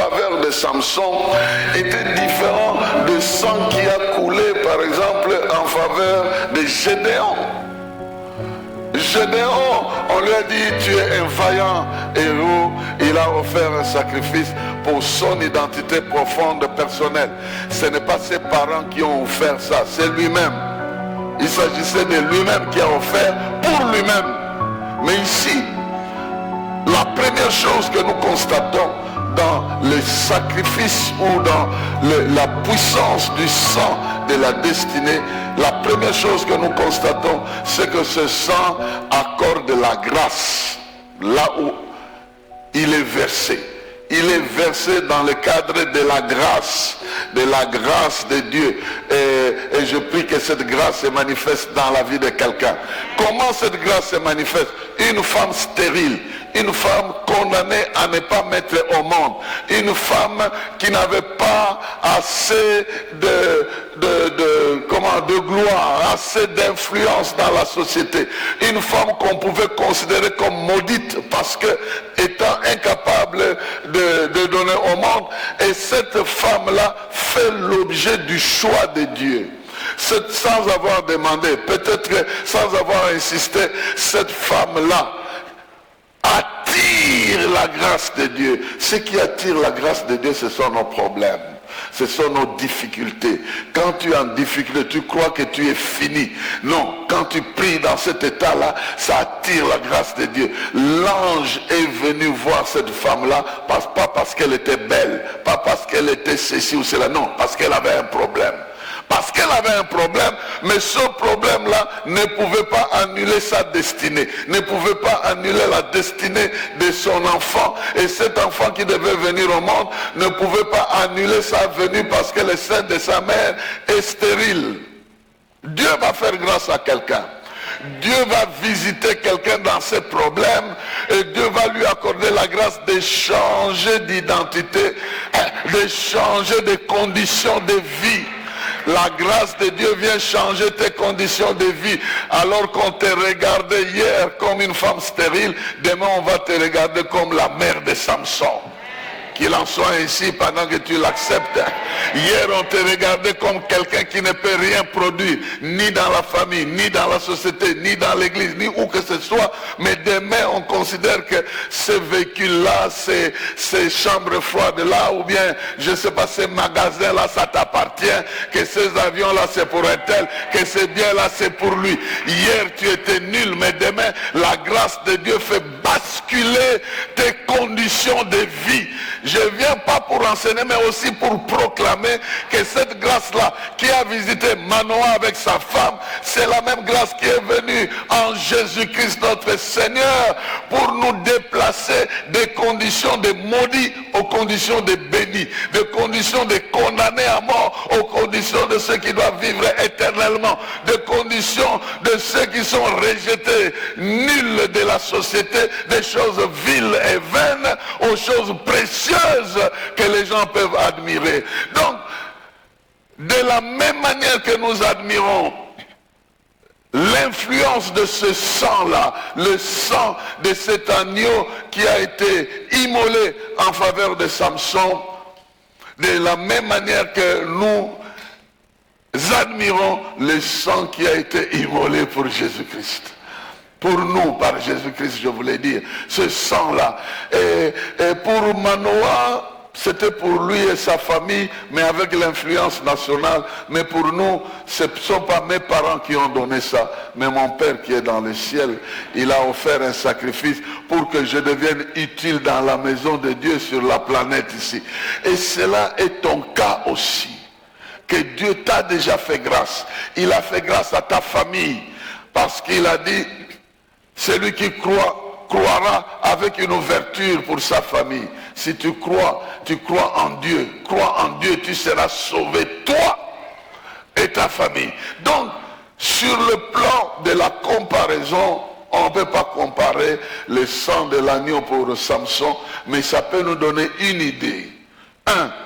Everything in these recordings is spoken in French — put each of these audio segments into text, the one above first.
faveur de Samson était différent du sang qui a coulé, par exemple, en faveur de Gédéon. Gédéon, on lui a dit, tu es un vaillant héros. Il a offert un sacrifice pour son identité profonde personnelle. Ce n'est pas ses parents qui ont offert ça, c'est lui-même. Il s'agissait de lui-même qui a offert pour lui-même. Mais ici, la première chose que nous constatons dans le sacrifice ou dans la puissance du sang de la destinée, la première chose que nous constatons, c'est que ce sang accorde la grâce là où il est versé. Il est versé dans le cadre de la grâce de Dieu. Et je prie que cette grâce se manifeste dans la vie de quelqu'un. Comment cette grâce se manifeste? Une femme stérile, une femme condamnée à ne pas mettre au monde, une femme qui n'avait pas assez de gloire, assez d'influence dans la société, une femme qu'on pouvait considérer comme maudite parce que étant incapable de donner au monde, et cette femme-là fait l'objet du choix de Dieu. Sans avoir demandé, peut-être sans avoir insisté, cette femme-là attire la grâce de Dieu. Ce qui attire la grâce de Dieu, ce sont nos problèmes. Ce sont nos difficultés. Quand tu es en difficulté, tu crois que tu es fini. Non, quand tu pries dans cet état-là, ça attire la grâce de Dieu. L'ange est venu voir cette femme-là, pas parce qu'elle était belle, pas parce qu'elle était ceci ou cela, non, parce qu'elle avait un problème. Parce qu'elle avait un problème, mais ce problème-là ne pouvait pas annuler sa destinée, ne pouvait pas annuler la destinée de son enfant. Et cet enfant qui devait venir au monde ne pouvait pas annuler sa venue parce que le sein de sa mère est stérile. Dieu va faire grâce à quelqu'un. Dieu va visiter quelqu'un dans ses problèmes et Dieu va lui accorder la grâce de changer d'identité, de changer de conditions de vie. La grâce de Dieu vient changer tes conditions de vie. Alors qu'on te regardait hier comme une femme stérile, demain on va te regarder comme la mère de Samson. Qu'il en soit ainsi pendant que tu l'acceptes. Hier on te regardait comme quelqu'un qui ne peut rien produire, ni dans la famille, ni dans la société, ni dans l'église, ni où que ce soit. Mais demain on considère que ce véhicule-là, ces chambres froides-là, ou bien, je ne sais pas, ces magasins-là, ça t'appartient, que ces avions-là c'est pour un tel, que ces biens-là c'est pour lui. Hier tu étais nul, mais demain la grâce de Dieu fait basculer tes conditions de vie. Je ne viens pas pour enseigner, mais aussi pour proclamer que cette grâce-là qui a visité Manoah avec sa femme, c'est la même grâce qui est venue en Jésus-Christ notre Seigneur pour nous déplacer des conditions de maudits aux conditions de bénis, des conditions de condamnés à mort aux conditions de ceux qui doivent vivre éternellement, des conditions de ceux qui sont rejetés, nuls de la société, des choses viles et vaines aux choses précieuses que les gens peuvent admirer. Donc, de la même manière que nous admirons l'influence de ce sang-là, le sang de cet agneau qui a été immolé en faveur de Samson, de la même manière que nous admirons le sang qui a été immolé pour Jésus-Christ. Pour nous, par Jésus-Christ, je voulais dire, ce sang-là. Et pour Manoah, c'était pour lui et sa famille, mais avec l'influence nationale. Mais pour nous, ce ne sont pas mes parents qui ont donné ça, mais mon Père qui est dans le ciel. Il a offert un sacrifice pour que je devienne utile dans la maison de Dieu sur la planète ici. Et cela est ton cas aussi. Que Dieu t'a déjà fait grâce. Il a fait grâce à ta famille. Parce qu'il a dit... Celui qui croira avec une ouverture pour sa famille. Si tu crois en Dieu. Crois en Dieu, tu seras sauvé, toi et ta famille. Donc, sur le plan de la comparaison, on ne peut pas comparer le sang de l'agneau pour Samson, mais ça peut nous donner une idée.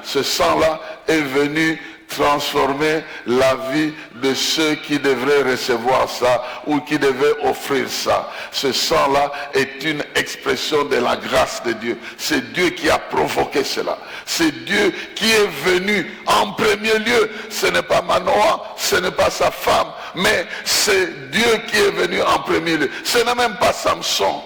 Ce sang-là est venu transformer la vie de ceux qui devraient recevoir ça ou qui devaient offrir ça. Ce sang-là est une expression de la grâce de Dieu. C'est Dieu qui a provoqué cela. C'est Dieu qui est venu en premier lieu. Ce n'est pas Manoah, ce n'est pas sa femme, mais c'est Dieu qui est venu en premier lieu. Ce n'est même pas Samson.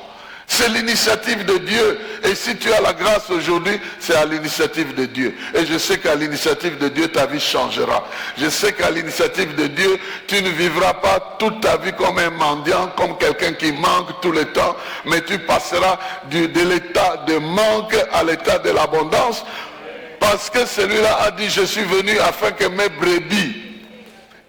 C'est l'initiative de Dieu. Et si tu as la grâce aujourd'hui, c'est à l'initiative de Dieu. Et je sais qu'à l'initiative de Dieu, ta vie changera. Je sais qu'à l'initiative de Dieu, tu ne vivras pas toute ta vie comme un mendiant, comme quelqu'un qui manque tout le temps, mais tu passeras de l'état de manque à l'état de l'abondance. Parce que celui-là a dit, je suis venu afin que mes brebis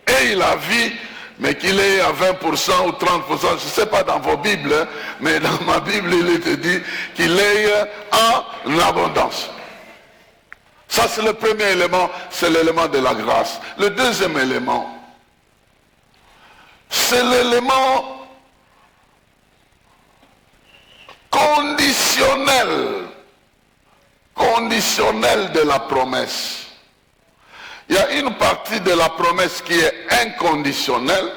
aient la vie, mais qu'il est à 20% ou 30%, je ne sais pas dans vos Bibles, hein, mais dans ma Bible, il te dit qu'il est en abondance. Ça, c'est le premier élément, c'est l'élément de la grâce. Le deuxième élément, c'est l'élément conditionnel de la promesse. Il y a une partie de la promesse qui est inconditionnelle,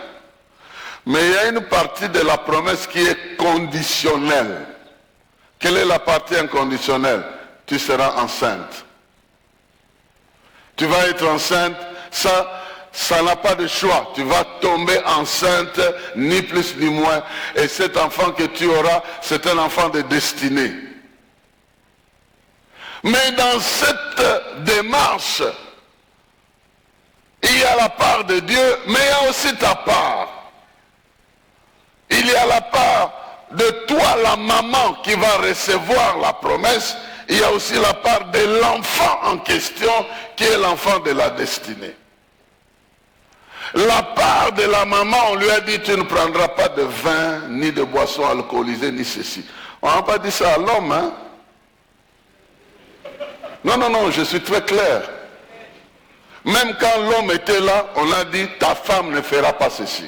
mais il y a une partie de la promesse qui est conditionnelle. Quelle est la partie inconditionnelle? Tu seras enceinte. Tu vas être enceinte, ça n'a pas de choix. Tu vas tomber enceinte, ni plus ni moins. Et cet enfant que tu auras, c'est un enfant de destinée. Mais dans cette démarche, il y a la part de Dieu, mais il y a aussi ta part. Il y a la part de toi, la maman, qui va recevoir la promesse. Il y a aussi la part de l'enfant en question, qui est l'enfant de la destinée. La part de la maman, on lui a dit, tu ne prendras pas de vin, ni de boissons alcoolisées, ni ceci. On n'a pas dit ça à l'homme, hein? Non, je suis très clair. Même quand l'homme était là, on a dit, ta femme ne fera pas ceci.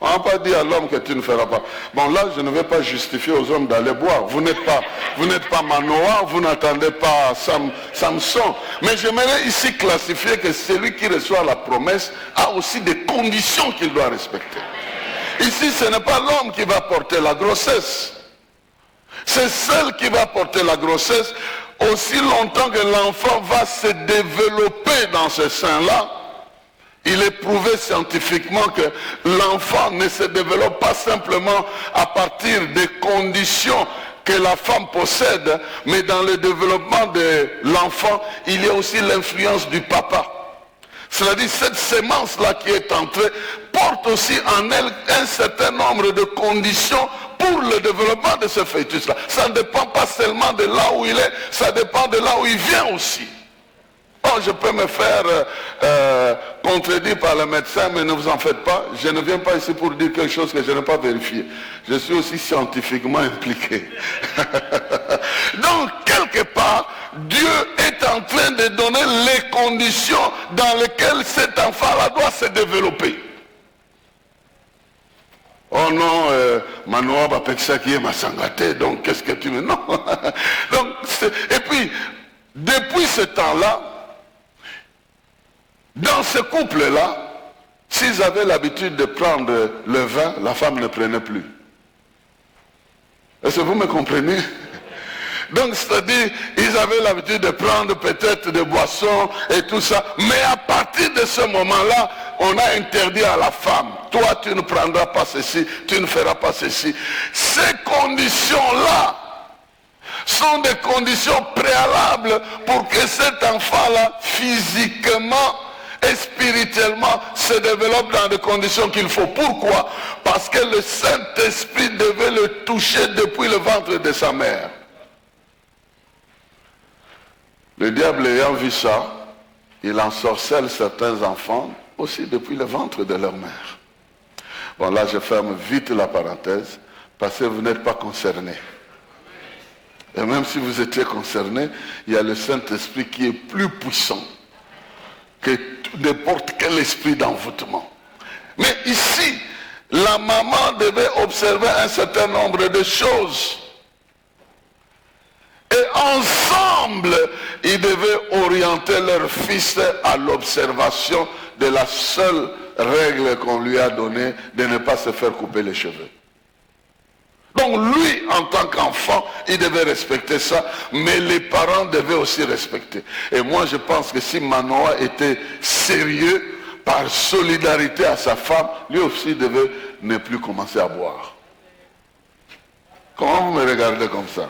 On n'a pas dit à l'homme que tu ne feras pas. Bon, là, je ne vais pas justifier aux hommes d'aller boire. Vous n'êtes pas Manoah, vous n'attendez pas Samson. Mais j'aimerais ici classifier que celui qui reçoit la promesse a aussi des conditions qu'il doit respecter. Ici, ce n'est pas l'homme qui va porter la grossesse. C'est celle qui va porter la grossesse aussi longtemps que l'enfant va se développer dans ce sein-là. Il est prouvé scientifiquement que l'enfant ne se développe pas simplement à partir des conditions que la femme possède, mais dans le développement de l'enfant, il y a aussi l'influence du papa. C'est-à-dire cette sémence-là qui est entrée porte aussi en elle un certain nombre de conditions pour le développement de ce fœtus-là. Ça ne dépend pas seulement de là où il est, ça dépend de là où il vient aussi. Oh, je peux me faire contredire par le médecin, mais ne vous en faites pas. Je ne viens pas ici pour dire quelque chose que je n'ai pas vérifié. Je suis aussi scientifiquement impliqué. Donc, quelque part, Dieu est en train de donner les conditions dans lesquelles cet enfant-là doit se développer. Oh non, Manoah va penser qui est ma sangaté, donc qu'est-ce que tu veux? Non. Donc, et puis, depuis ce temps-là, dans ce couple-là, s'ils avaient l'habitude de prendre le vin, la femme ne prenait plus. Est-ce que vous me comprenez? Donc, c'est-à-dire, ils avaient l'habitude de prendre peut-être des boissons et tout ça. Mais à partir de ce moment-là, on a interdit à la femme. Toi, tu ne prendras pas ceci, tu ne feras pas ceci. Ces conditions-là sont des conditions préalables pour que cet enfant-là, physiquement et spirituellement, se développe dans des conditions qu'il faut. Pourquoi? Parce que le Saint-Esprit devait le toucher depuis le ventre de sa mère. Le diable ayant vu ça, il ensorcelle certains enfants aussi depuis le ventre de leur mère. Bon, là je ferme vite la parenthèse, parce que vous n'êtes pas concernés. Et même si vous étiez concernés, il y a le Saint-Esprit qui est plus puissant que n'importe quel esprit d'envoûtement. Mais ici, la maman devait observer un certain nombre de choses. Et ensemble, ils devaient orienter leur fils à l'observation de la seule règle qu'on lui a donnée, de ne pas se faire couper les cheveux. Donc lui, en tant qu'enfant, il devait respecter ça, mais les parents devaient aussi respecter. Et moi, je pense que si Manoah était sérieux, par solidarité à sa femme, lui aussi devait ne plus commencer à boire. Comment vous me regardez comme ça?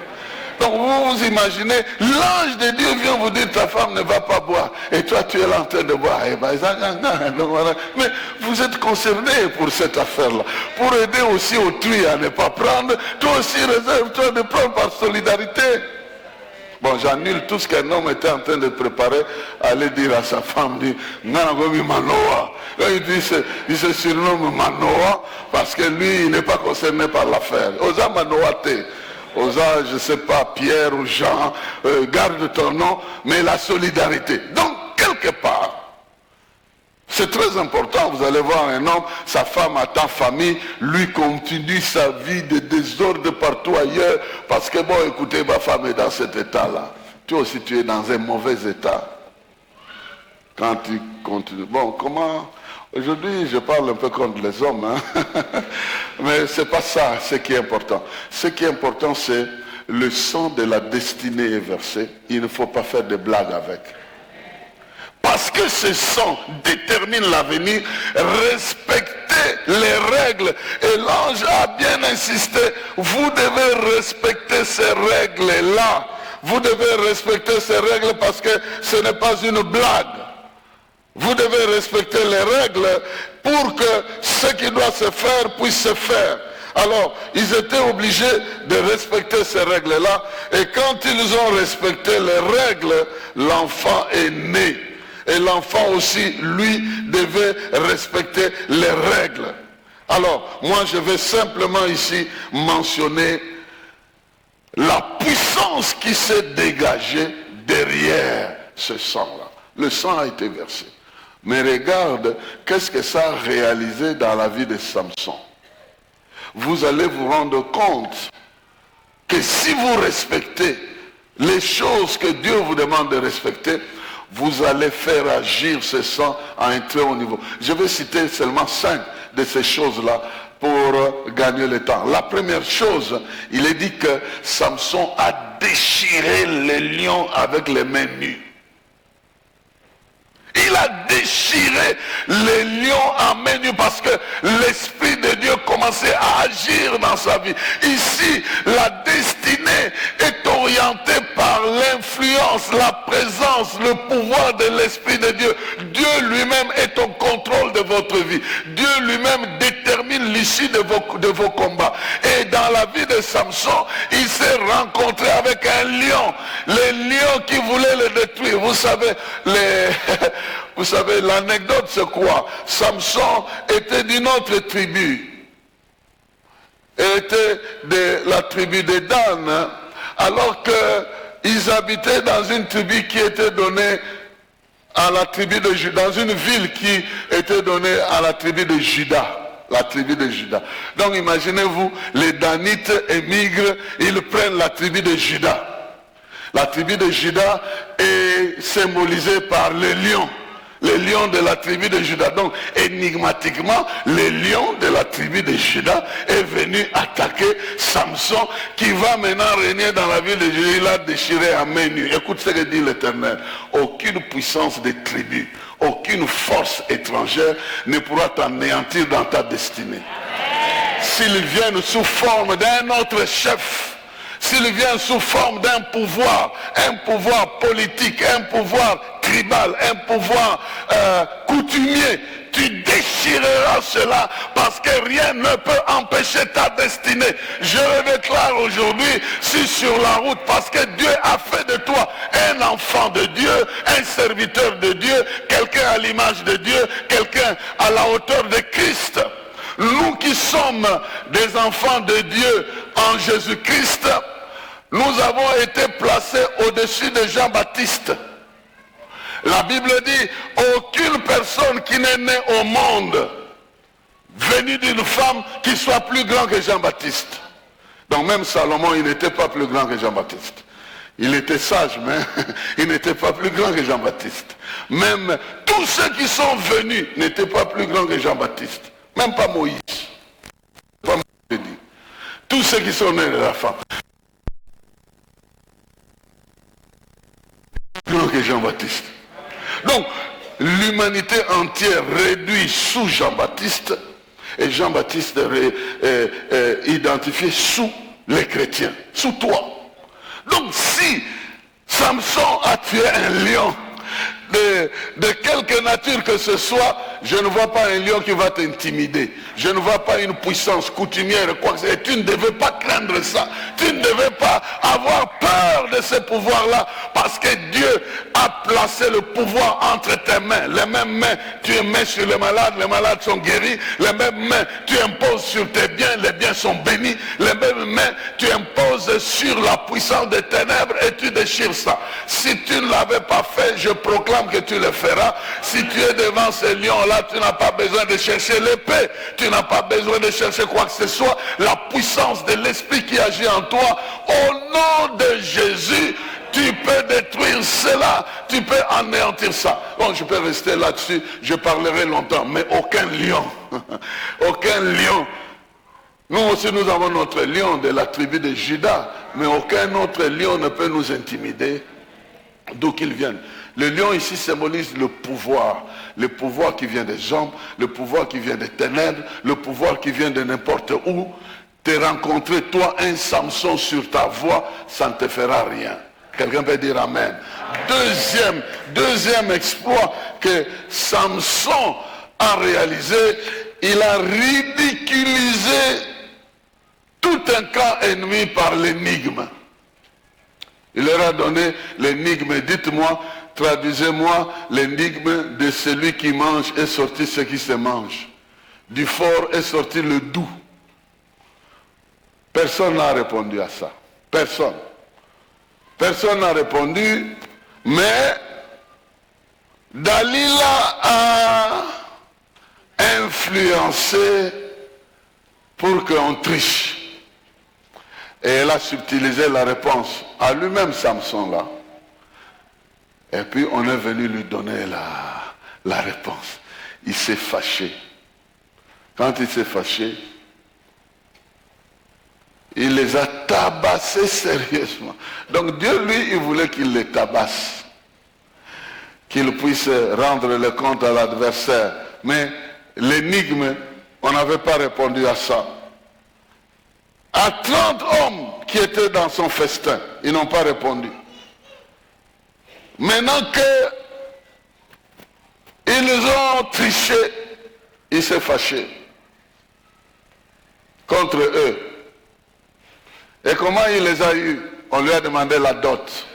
Donc vous vous imaginez, l'ange de Dieu vient vous dire ta femme ne va pas boire. Et toi tu es là en train de boire. Mais vous êtes concerné pour cette affaire-là. Pour aider aussi autrui à ne pas prendre, toi aussi réserve-toi de prendre par solidarité. Bon, j'annule tout ce qu'un homme était en train de préparer à aller dire à sa femme, dit, Manoah. Là, il se surnomme Manoah parce que lui, il n'est pas concerné par l'affaire. Osa Manoah t'es. Osa, je ne sais pas, Pierre ou Jean, garde ton nom, mais la solidarité. Donc, quelque part, c'est très important, vous allez voir un homme, sa femme attend famille, lui continue sa vie de désordre partout ailleurs, parce que bon, écoutez, ma femme est dans cet état-là. Toi aussi, tu es dans un mauvais état. Quand tu continues. Bon, comment... Aujourd'hui, je parle un peu contre les hommes, hein? Mais ce n'est pas ça ce qui est important. Ce qui est important, c'est le sang de la destinée est versé. Il ne faut pas faire de blagues avec. Parce que ce sang détermine l'avenir, respectez les règles. Et l'ange a bien insisté, vous devez respecter ces règles-là. Vous devez respecter ces règles parce que ce n'est pas une blague. Vous devez respecter les règles pour que ce qui doit se faire puisse se faire. Alors, ils étaient obligés de respecter ces règles-là. Et quand ils ont respecté les règles, l'enfant est né. Et l'enfant aussi, lui, devait respecter les règles. Alors, moi, je vais simplement ici mentionner la puissance qui s'est dégagée derrière ce sang-là. Le sang a été versé. Mais regarde, qu'est-ce que ça a réalisé dans la vie de Samson. Vous allez vous rendre compte que si vous respectez les choses que Dieu vous demande de respecter, vous allez faire agir ce sang à un très haut niveau. Je vais citer seulement 5 de ces choses-là pour gagner le temps. La première chose, il est dit que Samson a déchiré les lions avec les mains nues. Il a déchiré les lions en main nue parce que l'Esprit de Dieu commençait à agir dans sa vie. Ici, la destinée est orientée par l'influence, la présence, le pouvoir de l'Esprit de Dieu. Dieu lui-même est au contrôle de votre vie. Dieu lui-même détermine l'issue de vos combats. Et dans la vie de Samson, il s'est rencontré avec un lion. Les lions qui voulaient le détruire. Vous savez, l'anecdote c'est quoi? Samson était d'une autre tribu. Il était de la tribu de Dan, alors qu'ils habitaient dans une tribu qui était donnée à la tribu de Juda, dans une ville qui était donnée à la tribu de Juda. La tribu de Juda. Donc imaginez-vous, les Danites émigrent, ils prennent la tribu de Juda. La tribu de Juda est symbolisée par les lions. Les lions de la tribu de Juda. Donc, énigmatiquement, les lions de la tribu de Juda est venu attaquer Samson, qui va maintenant régner dans la ville de Juda. Il a déchiré à main nue. Écoute ce que dit l'Éternel. Aucune puissance des tribus, aucune force étrangère ne pourra t'anéantir dans ta destinée. S'ils viennent sous forme d'un autre chef, s'il vient sous forme d'un pouvoir politique, un pouvoir tribal, un pouvoir coutumier, tu déchireras cela parce que rien ne peut empêcher ta destinée. Je le déclare aujourd'hui, si sur la route, parce que Dieu a fait de toi un enfant de Dieu, un serviteur de Dieu, quelqu'un à l'image de Dieu, quelqu'un à la hauteur de Christ. Nous qui sommes des enfants de Dieu en Jésus-Christ, nous avons été placés au-dessus de Jean-Baptiste. La Bible dit, aucune personne qui n'est née au monde, venue d'une femme, qui soit plus grand que Jean-Baptiste. Donc même Salomon, il n'était pas plus grand que Jean-Baptiste. Il était sage, mais il n'était pas plus grand que Jean-Baptiste. Même tous ceux qui sont venus n'étaient pas plus grands que Jean-Baptiste. Même pas Moïse. Pas Moïse. Tous ceux qui sont nés de la femme. Plus grand que Jean-Baptiste. Donc, l'humanité entière réduite sous Jean-Baptiste et Jean-Baptiste identifié sous les chrétiens, sous toi. Donc si Samson a tué un lion de quelque nature que ce soit, je ne vois pas un lion qui va t'intimider. Je ne vois pas une puissance coutumière, quoi que ce soit. Et tu ne devais pas craindre ça. Tu ne devais pas avoir peur de ce pouvoir-là, parce que Dieu a placé le pouvoir entre tes mains. Les mêmes mains, tu mets sur les malades sont guéris. Les mêmes mains, tu imposes sur tes biens, les biens sont bénis. Les mêmes mains, tu imposes sur la puissance des ténèbres et tu déchires ça. Si tu ne l'avais pas fait, je proclame que tu le feras. Si tu es devant ce lion-là, tu n'as pas besoin de chercher l'épée. Tu n'as pas besoin de chercher quoi que ce soit. La puissance de l'esprit qui agit en toi, au nom de Jésus, tu peux détruire cela, tu peux anéantir ça. Bon, je peux rester là-dessus, je parlerai longtemps, mais aucun lion, aucun lion. Nous aussi, nous avons notre lion de la tribu de Juda, mais aucun autre lion ne peut nous intimider, d'où qu'il vienne. Le lion ici symbolise le pouvoir qui vient des hommes, le pouvoir qui vient des ténèbres, le pouvoir qui vient de n'importe où. Te rencontrer, toi, un Samson sur ta voie, ça ne te fera rien. Quelqu'un peut dire Amen. Deuxième exploit que Samson a réalisé, il a ridiculisé tout un camp ennemi par l'énigme. Il leur a donné l'énigme. Dites-moi, traduisez-moi l'énigme de celui qui mange est sorti ce qui se mange. Du fort est sorti le doux. Personne n'a répondu à ça. Personne. Personne n'a répondu, mais Dalila a influencé pour qu'on triche. Et elle a subtilisé la réponse à lui-même, Samson, là. Et puis on est venu lui donner la réponse. Il s'est fâché. Quand il s'est fâché, il les a tabassés sérieusement. Donc Dieu, lui, il voulait qu'il les tabasse. Qu'il puisse rendre le compte à l'adversaire. Mais l'énigme, on n'avait pas répondu à ça. À 30 hommes qui étaient dans son festin, ils n'ont pas répondu. Maintenant qu'ils ont triché, il s'est fâché contre eux. Et comment il les a eus? On lui a demandé la dot.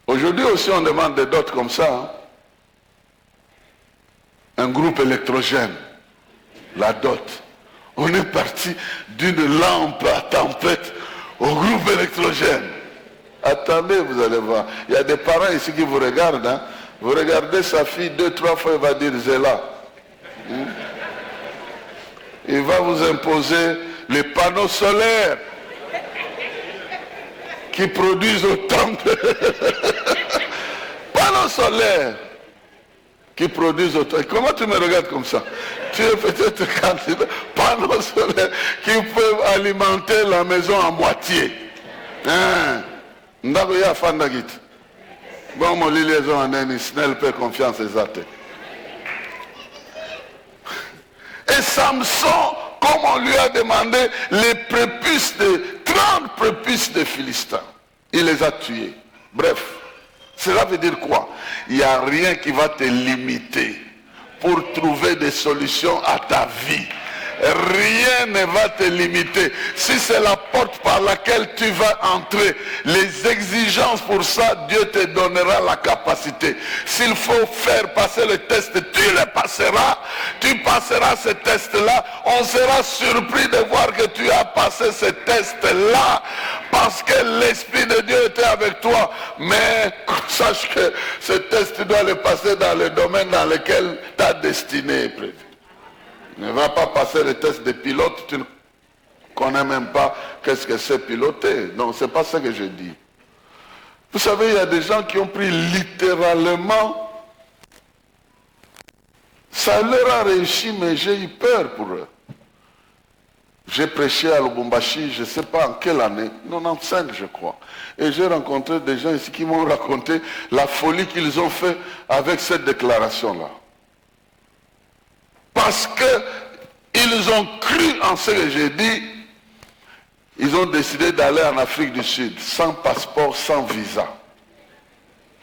Aujourd'hui aussi on demande des dots comme ça. Hein? Un groupe électrogène, la dot. On est parti d'une lampe à tempête au groupe électrogène. Attendez, vous allez voir. Il y a des parents ici qui vous regardent. Hein? Vous regardez sa fille 2-3 fois, il va dire Zéla. Il va vous imposer les panneaux solaires qui produisent autant de panneaux solaires qui produisent autant. Comment tu me regardes comme ça? Tu es peut-être candidat. Panneaux solaires qui peuvent alimenter la maison à moitié. Hein? Ndagoya Fandagit. Bon, mon liaison en un snell peut confiance exacte. Et Samson, comme on lui a demandé les prépuces 30 prépuces de Philistins, il les a tués. Bref, cela veut dire quoi? Il n'y a rien qui va te limiter pour trouver des solutions à ta vie. Rien ne va te limiter. Si c'est la porte par laquelle tu vas entrer, les exigences pour ça, Dieu te donnera la capacité. S'il faut faire passer le test, tu le passeras. Tu passeras ce test-là. On sera surpris de voir que tu as passé ce test-là parce que l'Esprit de Dieu était avec toi. Mais sache que ce test, tu dois le passer dans le domaine dans lequel ta destinée est prévue. Ne va pas passer le test de pilote, tu ne connaît même pas qu'est-ce que c'est piloter. Donc c'est pas ça que je dis. Vous savez, il y a des gens qui ont pris littéralement. Ça leur a réussi, mais j'ai eu peur pour eux. J'ai prêché à Lubumbashi, je ne sais pas en quelle année, 95 je crois. Et j'ai rencontré des gens ici qui m'ont raconté la folie qu'ils ont fait avec cette déclaration-là. Parce qu'ils ont cru en ce que j'ai dit, ils ont décidé d'aller en Afrique du Sud, sans passeport, sans visa.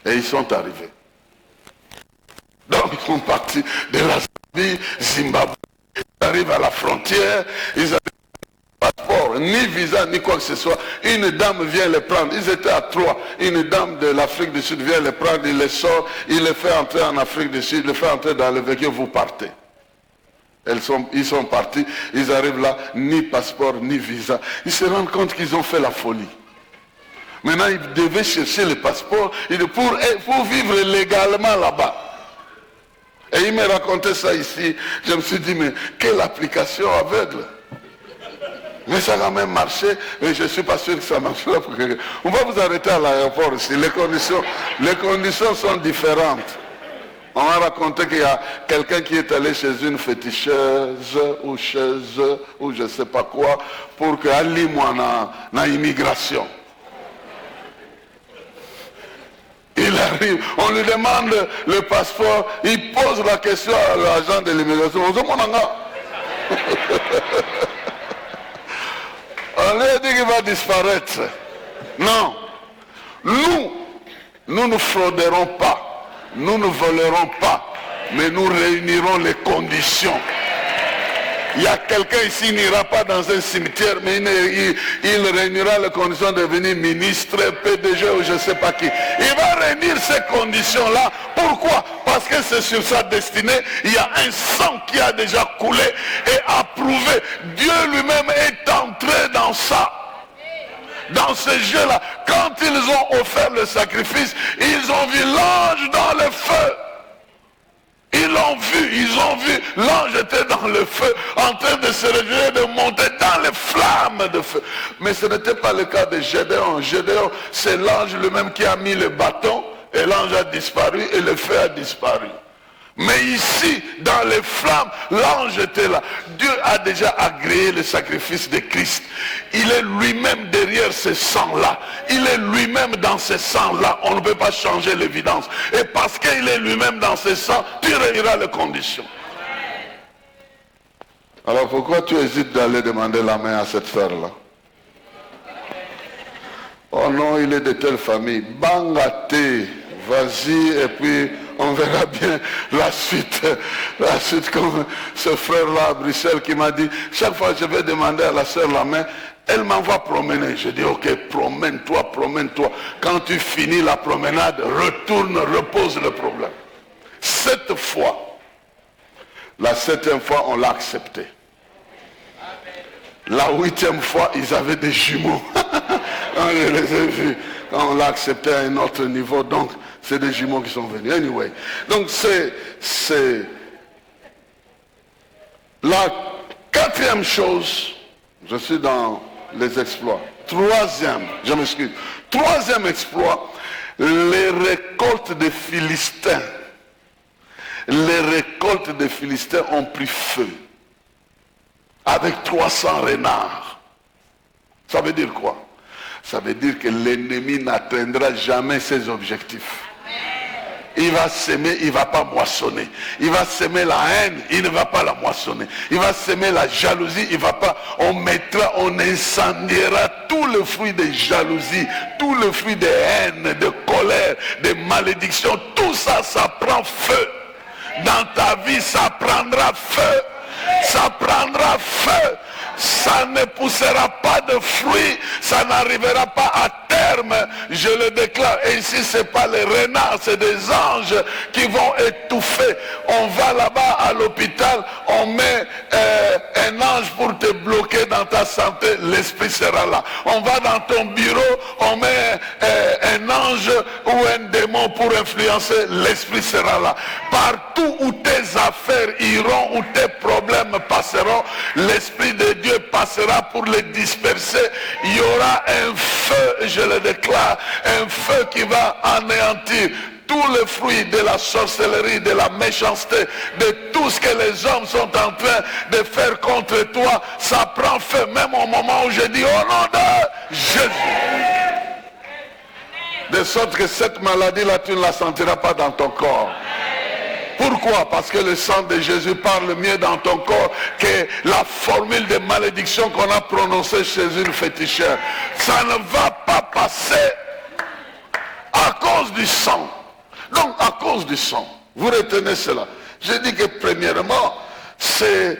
Et ils sont arrivés. Donc ils sont partis de la Zambie, Zimbabwe, ils arrivent à la frontière, ils arrivent passeport, ni visa, ni quoi que ce soit. Une dame vient les prendre. Ils étaient à 3. Une dame de l'Afrique du Sud vient les prendre, il les sort, il les fait entrer en Afrique du Sud, il les fait entrer dans le véhicule, vous partez. Ils sont partis, ils arrivent là, ni passeport, ni visa. Ils se rendent compte qu'ils ont fait la folie. Maintenant, ils devaient chercher le passeport pour vivre légalement là-bas. Et il m'a raconté ça ici. Je me suis dit, mais quelle application aveugle. Mais ça a quand même marché, mais je ne suis pas sûr que ça marchera. On va vous arrêter à l'aéroport ici. Les conditions sont différentes. On m'a raconté qu'il y a quelqu'un qui est allé chez une féticheuse ou je ne sais pas quoi pour qu'elle lit moi dans l'immigration. Il arrive, on lui demande le passeport, il pose la question à l'agent de l'immigration. On lui a dit qu'il va disparaître. Non. Nous ne frauderons pas. Nous ne volerons pas. Mais nous réunirons les conditions. Il y a quelqu'un ici qui n'ira pas dans un cimetière, mais il réunira les conditions de devenir ministre, PDG ou je ne sais pas qui. Il va réunir ces conditions-là. Pourquoi? Parce que c'est sur sa destinée. Il y a un sang qui a déjà coulé et approuvé. Dieu lui-même est entré dans ça. Dans ce jeu-là. Quand ils ont offert le sacrifice, ils ont vu l'ange dans le feu. Ils l'ont vu, l'ange était dans le feu, en train de se réjouir, de monter dans les flammes de feu. Mais ce n'était pas le cas de Gédéon. Gédéon, c'est l'ange lui-même qui a mis le bâton, et l'ange a disparu, et le feu a disparu. Mais ici, dans les flammes, l'ange était là. Dieu a déjà agréé le sacrifice de Christ. Il est lui-même derrière ce sang-là. Il est lui-même dans ce sang-là. On ne peut pas changer l'évidence. Et parce qu'il est lui-même dans ce sang, tu réuniras les conditions. Alors pourquoi tu hésites d'aller demander la main à cette sœur-là? Oh non, il est de telle famille. Bangaté, vas-y et puis on verra bien la suite. La suite comme ce frère-là à Bruxelles qui m'a dit, chaque fois que je vais demander à la sœur la main, elle m'envoie promener. Je dis, ok, promène-toi. Quand tu finis la promenade, retourne, repose le problème. 7 fois. La 7e fois, on l'a accepté. La 8e fois, ils avaient des jumeaux. Je les ai vus. On l'a accepté à un autre niveau, donc c'est des jumeaux qui sont venus. Anyway, donc c'est la 4e chose. Je suis dans les exploits. 3e, je m'excuse. 3e exploit, les récoltes des Philistins. Les récoltes des Philistins ont pris feu. Avec 300 renards. Ça veut dire quoi? Ça veut dire que l'ennemi n'atteindra jamais ses objectifs. Il va s'aimer, il ne va pas moissonner. Il va s'aimer la haine, il ne va pas la moissonner. Il va s'aimer la jalousie, il ne va pas. On incendiera tout le fruit de jalousie, tout le fruit de haine, de colère, de malédiction. Tout ça, ça prend feu. Dans ta vie, ça prendra feu. Ça prendra feu. Ça ne poussera pas de fruits, ça n'arrivera pas à terme, je le déclare. Et ici, ce n'est pas les renards, c'est des anges qui vont étouffer. On va là-bas à l'hôpital, on met un ange pour te bloquer dans ta ta santé, l'Esprit sera là. On va dans ton bureau, on met un ange ou un démon pour influencer, l'Esprit sera là. Partout où tes affaires iront, où tes problèmes passeront, l'Esprit de Dieu passera pour les disperser. Il y aura un feu, je le déclare, un feu qui va anéantir tous les fruits de la sorcellerie, de la méchanceté, de tout ce que les hommes sont en train de faire contre toi. Ça prend feu même au moment où je dis au nom de Jésus. De sorte que cette maladie-là, tu ne la sentiras pas dans ton corps. Pourquoi? Parce que le sang de Jésus parle mieux dans ton corps que la formule de malédiction qu'on a prononcée chez une féticheur. Ça ne va pas passer à cause du sang. Donc, à cause du sang, vous retenez cela. Je dis que premièrement, c'est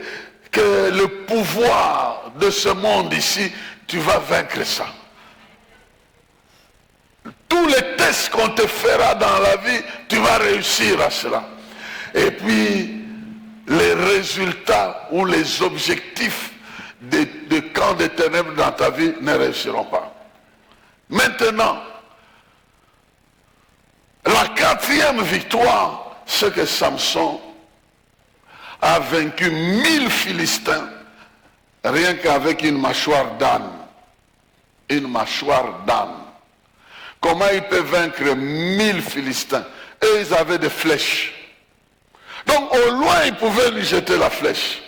que le pouvoir de ce monde ici, tu vas vaincre ça. Tous les tests qu'on te fera dans la vie, tu vas réussir à cela. Et puis, les résultats ou les objectifs de camp de ténèbres dans ta vie ne réussiront pas. Maintenant, la quatrième victoire, c'est que Samson a vaincu 1000 Philistins rien qu'avec une mâchoire d'âne. Une mâchoire d'âne. Comment il peut vaincre 1000 Philistins? Eux, ils avaient des flèches. Donc au loin, il pouvait lui jeter la flèche.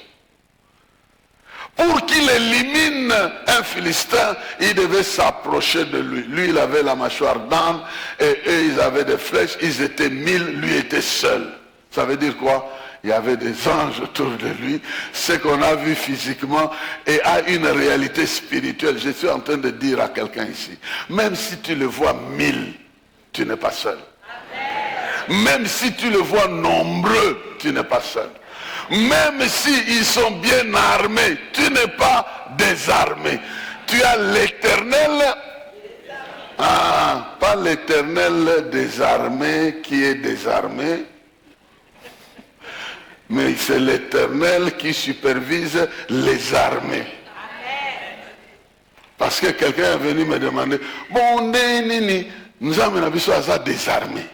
Pour qu'il élimine un Philistin, il devait s'approcher de lui. Lui, il avait la mâchoire d'âne et eux, ils avaient des flèches. Ils étaient 1000, lui était seul. Ça veut dire quoi? Il y avait des anges autour de lui. Ce qu'on a vu physiquement et a une réalité spirituelle. Je suis en train de dire à quelqu'un ici, même si tu le vois 1000, tu n'es pas seul. Même si tu le vois nombreux, tu n'es pas seul. Même s'ils sont bien armés, tu n'es pas désarmé. Tu as l'Éternel, pas l'Éternel désarmé qui est désarmé, mais c'est l'Éternel qui supervise les armées. Parce que quelqu'un est venu me demander, bon, nous avons désarmé.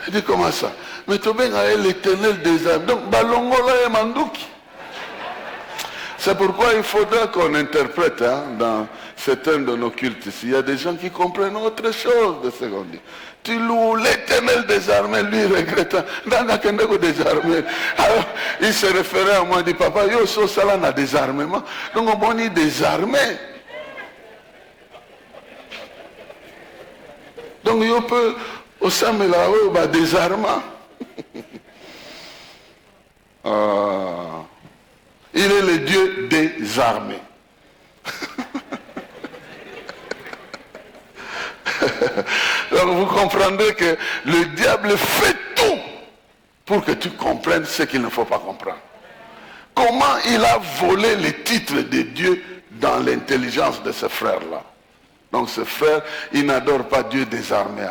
Je dis, comment ça? Mais tu as l'Éternel des armes. Donc, Balongola et Mandouki. C'est pourquoi il faudra qu'on interprète dans certains de nos cultes ici. Il y a des gens qui comprennent autre chose de ce qu'on dit. Tu loues l'Éternel des armées, lui regrettant. Alors, il se référait à moi, il dit, papa, yo, so, ça là, n'a désarmement. Donc, on dit désarmé. Donc, il peut, au sein de la rue, désarmant. Il est le Dieu des armées. Donc vous comprendrez que le diable fait tout pour que tu comprennes ce qu'il ne faut pas comprendre. Comment il a volé les titres de Dieu dans l'intelligence de ce frère-là. Donc ce frère, il n'adore pas Dieu désarmé.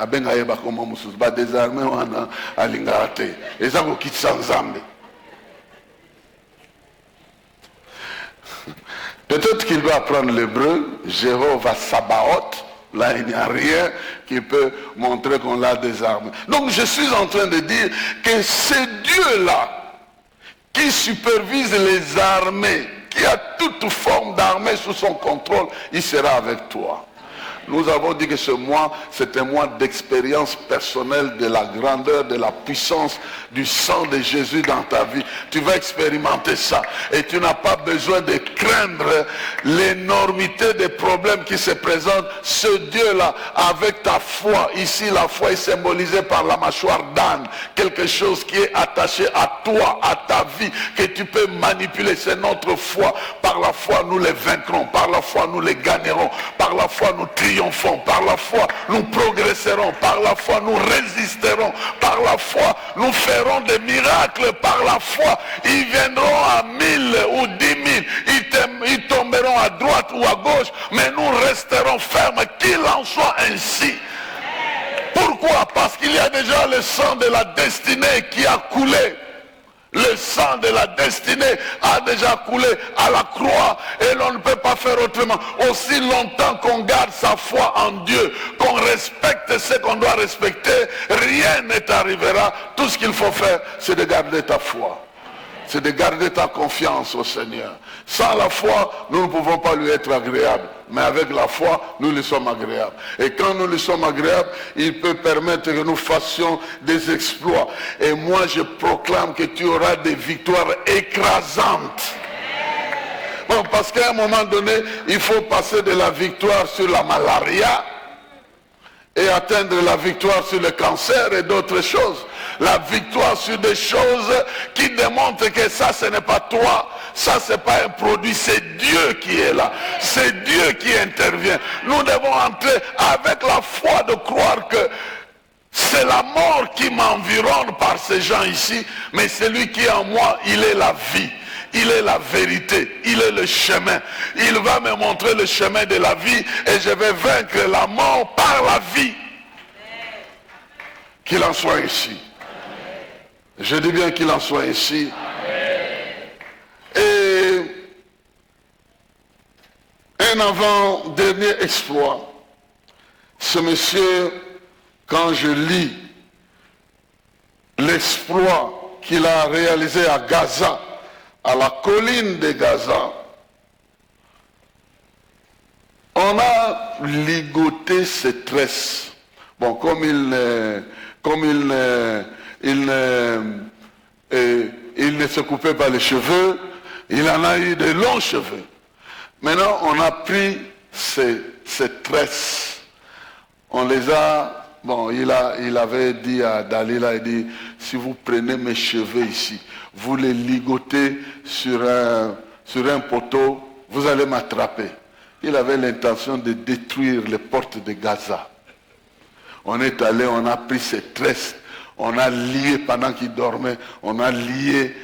Désarmé, on a alingate. Et ça, vous quittez sans âme. Peut-être qu'il va apprendre l'hébreu, Jéhovah Sabaoth. Là, il n'y a rien qui peut montrer qu'on l'a désarmé. Donc, je suis en train de dire que c'est Dieu-là qui supervise les armées, qui a toute forme d'armée sous son contrôle, il sera avec toi. Nous avons dit que ce mois, c'est un mois d'expérience personnelle de la grandeur, de la puissance du sang de Jésus dans ta vie. Tu vas expérimenter ça. Et tu n'as pas besoin de craindre l'énormité des problèmes qui se présentent. Ce Dieu-là, avec ta foi, ici la foi est symbolisée par la mâchoire d'âne. Quelque chose qui est attaché à toi, à ta vie, que tu peux manipuler. C'est notre foi. Par la foi, nous les vaincrons. Par la foi, nous les gagnerons. Par la foi, nous triomphons. Par la foi, nous progresserons. Par la foi, nous résisterons. Par la foi, nous ferons des miracles. Par la foi, ils viendront à 1000 ou 10 000. Ils tomberont à droite ou à gauche. Mais nous resterons fermes. Qu'il en soit ainsi. Pourquoi? Parce qu'il y a déjà le sang de la destinée qui a coulé. Le sang de la destinée a déjà coulé à la croix et l'on ne peut pas faire autrement. Aussi longtemps qu'on garde sa foi en Dieu, qu'on respecte ce qu'on doit respecter, rien ne t'arrivera. Tout ce qu'il faut faire, c'est de garder ta foi. C'est de garder ta confiance au Seigneur. Sans la foi, nous ne pouvons pas lui être agréables. Mais avec la foi, nous lui sommes agréables. Et quand nous lui sommes agréables, il peut permettre que nous fassions des exploits. Et moi, je proclame que tu auras des victoires écrasantes. Bon, parce qu'à un moment donné, il faut passer de la victoire sur la malaria et atteindre la victoire sur le cancer et d'autres choses. La victoire sur des choses qui démontrent que ça, ce n'est pas toi. Ça, ce n'est pas un produit, c'est Dieu qui est là. C'est Dieu qui intervient. Nous devons entrer avec la foi de croire que c'est la mort qui m'environne par ces gens ici, mais celui qui est en moi, il est la vie. Il est la vérité, il est le chemin. Il va me montrer le chemin de la vie et je vais vaincre la mort par la vie. Qu'il en soit ici. Je dis bien qu'il en soit ici. Et un avant-dernier exploit. Ce monsieur, quand je lis l'exploit qu'il a réalisé à Gaza, à la colline de Gaza, on a ligoté ses tresses. Bon, comme il ne se coupait pas les cheveux, il en a eu de longs cheveux. Maintenant, on a pris ces tresses. On les a... Bon, il avait dit à Dalila, il dit, si vous prenez mes cheveux ici, vous les ligotez sur un poteau, vous allez m'attraper. Il avait l'intention de détruire les portes de Gaza. On est allé, on a pris ses tresses, on a lié pendant qu'il dormait, on a lié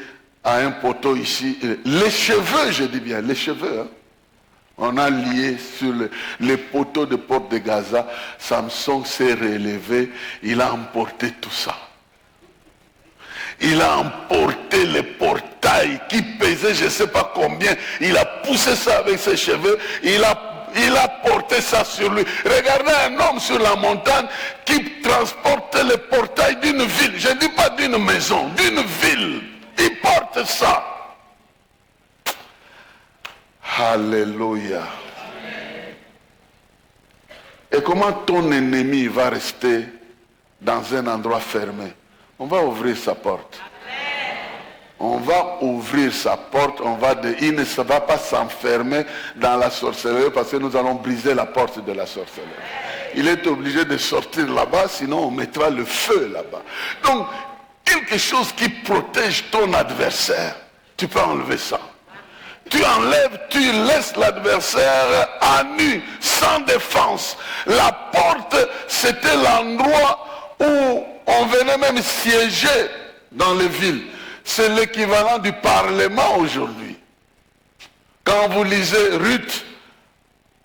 à un poteau ici. Les cheveux, je dis bien, les cheveux, hein. On a lié sur les poteaux de porte de Gaza. Samson s'est relevé, il a emporté tout ça. Il a emporté les portails qui pesaient je ne sais pas combien. Il a poussé ça avec ses cheveux. Il a porté ça sur lui. Regardez un homme sur la montagne qui transporte les portails d'une ville. Je ne dis pas d'une maison, d'une ville. Il porte ça. Alléluia. Et comment ton ennemi va rester dans un endroit fermé? On va ouvrir sa porte. On va ouvrir sa porte. Il ne va pas s'enfermer dans la sorcellerie parce que nous allons briser la porte de la sorcellerie. Il est obligé de sortir là-bas, sinon on mettra le feu là-bas. Donc, quelque chose qui protège ton adversaire, tu peux enlever ça. Tu enlèves, tu laisses l'adversaire à nu, sans défense. La porte, c'était l'endroit où on venait même siéger dans les villes. C'est l'équivalent du Parlement aujourd'hui. Quand vous lisez Ruth,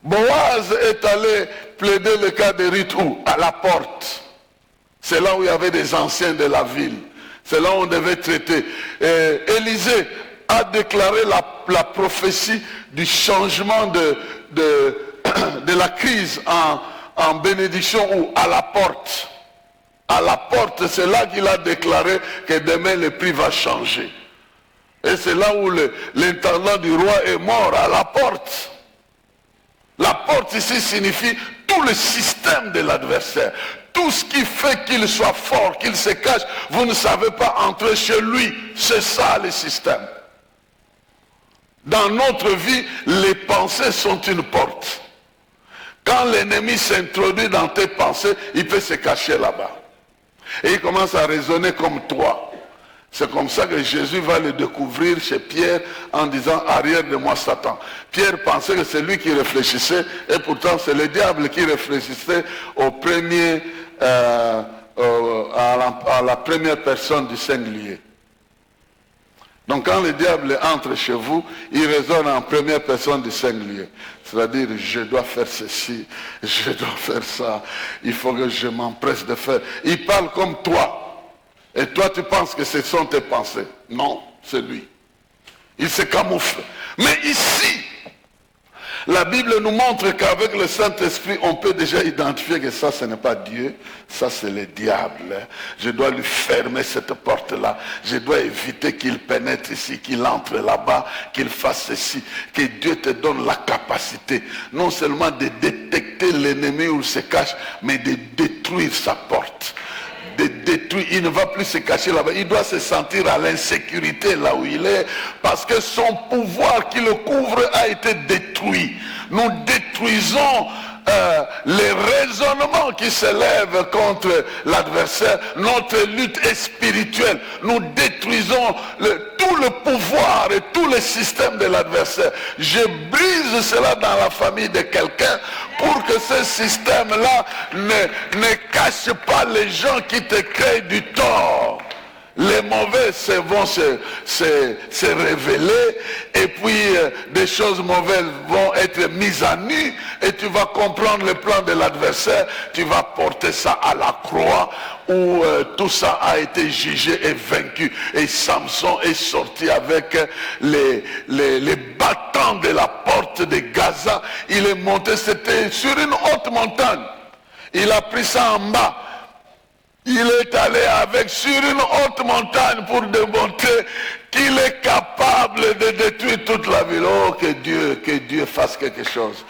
Boaz est allé plaider le cas de Ruth où? À la porte. C'est là où il y avait des anciens de la ville. C'est là où on devait traiter. Élisée a déclaré la prophétie du changement de la crise en bénédiction ou à la porte. À la porte, c'est là qu'il a déclaré que demain le prix va changer. Et c'est là où l'intendant du roi est mort, à la porte. La porte ici signifie tout le système de l'adversaire. Tout ce qui fait qu'il soit fort, qu'il se cache, vous ne savez pas entrer chez lui. C'est ça le système. Dans notre vie, les pensées sont une porte. Quand l'ennemi s'introduit dans tes pensées, il peut se cacher là-bas. Et il commence à raisonner comme toi. C'est comme ça que Jésus va le découvrir chez Pierre en disant « Arrière de moi Satan ». Pierre pensait que c'est lui qui réfléchissait et pourtant c'est le diable qui réfléchissait à la première personne du singulier. Donc quand le diable entre chez vous, il raisonne en première personne du singulier. C'est-à-dire, je dois faire ceci, je dois faire ça, il faut que je m'empresse de faire. Il parle comme toi. Et toi, tu penses que ce sont tes pensées. Non, c'est lui. Il se camoufle. Mais ici, la Bible nous montre qu'avec le Saint-Esprit, on peut déjà identifier que ça, ce n'est pas Dieu, ça, c'est le diable. Je dois lui fermer cette porte-là. Je dois éviter qu'il pénètre ici, qu'il entre là-bas, qu'il fasse ceci. Que Dieu te donne la capacité, non seulement de détecter l'ennemi où il se cache, mais de détruire sa porte. De détruire, il ne va plus se cacher là-bas, il doit se sentir à l'insécurité là où il est, parce que son pouvoir qui le couvre a été détruit. Nous détruisons les raisonnements qui s'élèvent contre l'adversaire. Notre lutte est spirituelle. Nous détruisons tout le pouvoir et tout le système de l'adversaire. Je brise cela dans la famille de quelqu'un pour que ce système-là ne cache pas les gens qui te créent du tort. Les mauvais vont se révéler, et puis des choses mauvaises vont être mises à nu, et tu vas comprendre le plan de l'adversaire, tu vas porter ça à la croix, où tout ça a été jugé et vaincu. Et Samson est sorti avec les battants de la porte de Gaza. Il est monté, c'était sur une haute montagne. Il a pris ça en bas. Il est allé avec sur une haute montagne pour démontrer qu'il est capable de détruire toute la ville. Oh, que Dieu fasse quelque chose.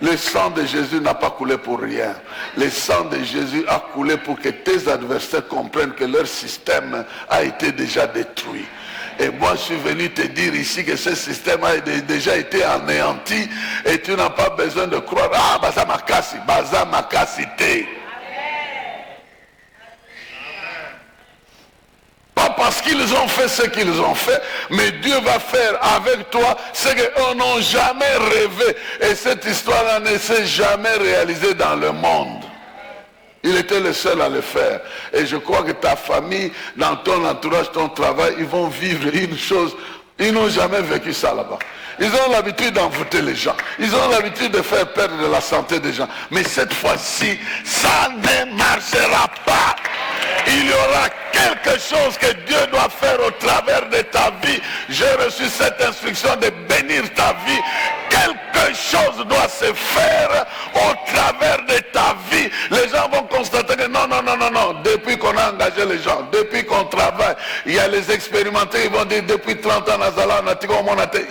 Le sang de Jésus n'a pas coulé pour rien. Le sang de Jésus a coulé pour que tes adversaires comprennent que leur système a été déjà détruit. Et moi, je suis venu te dire ici que ce système a déjà été anéanti, et tu n'as pas besoin de croire. Ah, baza makasi, baza makasité. Pas parce qu'ils ont fait ce qu'ils ont fait, mais Dieu va faire avec toi ce qu'eux n'ont jamais rêvé. Et cette histoire-là ne s'est jamais réalisée dans le monde. Il était le seul à le faire. Et je crois que ta famille, dans ton entourage, ton travail, ils vont vivre une chose. Ils n'ont jamais vécu ça là-bas. Ils ont l'habitude d'envoûter les gens. Ils ont l'habitude de faire perdre la santé des gens. Mais cette fois-ci, ça ne marchera pas. Il y aura quelque chose que Dieu doit faire au travers de ta vie. J'ai reçu cette instruction de bénir ta vie. Quelque chose doit se faire au travers de ta vie. Les gens vont constater que non. Depuis qu'on a engagé les gens, depuis qu'on travaille, il y a les expérimentés, ils vont dire depuis 30 ans,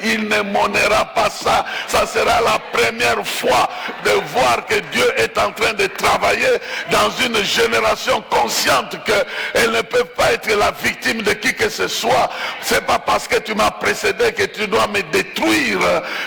il ne monera pas ça. Ça sera la première fois de voir que Dieu est en train de travailler dans une génération consciente qu'elle ne peut pas être la victime de qui que ce soit. C'est pas parce que tu m'as précédé que tu dois me détruire.